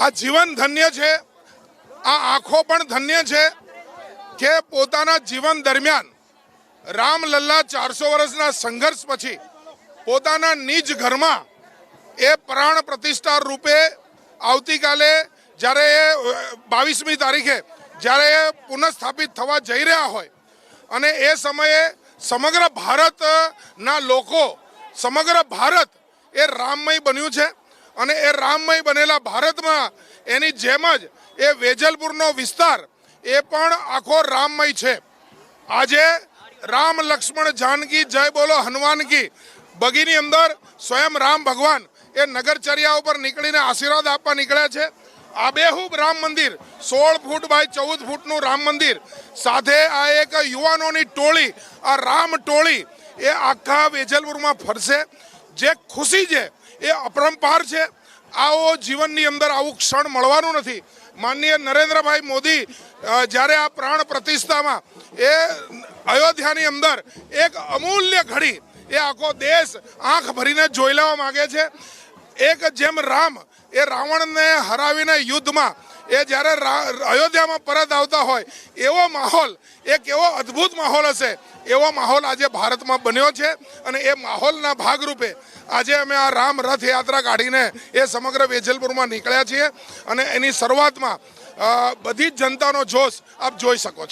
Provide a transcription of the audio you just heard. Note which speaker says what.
Speaker 1: આ જીવન ધન્ય છે, આ આંખો પણ ધન્ય છે કે પોતાના જીવન દરમિયાન રામલલ્લા 400 વર્ષના સંઘર્ષ પછી પોતાના નિજ ઘરમાં એ પ્રાણ પ્રતિષ્ઠા રૂપે આવતીકાલે જ્યારે 22મી તારીખે જ્યારે એ પુનઃસ્થાપિત થવા જઈ રહ્યા હોય અને એ સમયે સમગ્ર ભારતના લોકો, સમગ્ર ભારત એ રામમય બન્યું છે અને એ રામમય બનેલા ભારતમાં એની જેમ જ એ વેજલપુરનો વિસ્તાર એ પણ આખો રામમય છે। આજે રામ લક્ષ્મણ જાનકી જય બોલો હનુમાન કી બગીની અંદર સ્વયં રામ ભગવાન એ નગરચર્યા ઉપર નીકળીને આશીર્વાદ આપવા નીકળ્યા છે। આબેહૂબ રામ મંદિર 16 ફૂટ બાય 14 ફૂટનું રામ મંદિર સાથે આ એક યુવાનોની ટોળી, આ રામ ટોળી એ આખા વેજલપુરમાં ફરશે। જે ખુશી છે એ અપરંપાર છે। આવો જીવનની અંદર આવું ક્ષણ મળવાનું નથી। માનનીય નરેન્દ્રભાઈ મોદી જ્યારે આ પ્રાણ પ્રતિષ્ઠામાં એ અયોધ્યાની અંદર એક અમૂલ્ય ઘડી એ આખો દેશ આંખ ભરીને જોઈ લેવા માંગે છે। એક જેમ રામ એ રાવણને હરાવીને યુદ્ધમાં એ જ્યારે અયોધ્યામાં પરત આવતા હોય એવો માહોલ, એક એવો અદ્ભુત માહોલ હશે, એવો માહોલ આજે ભારતમાં બન્યો છે અને એ માહોલના ભાગરૂપે આજે અમે આ રામ રથયાત્રા કાઢીને એ સમગ્ર વેજલપુરમાં નીકળ્યા છીએ અને એની શરૂઆતમાં બધી જ જનતાનો જોશ આપ જોઈ શકો છો।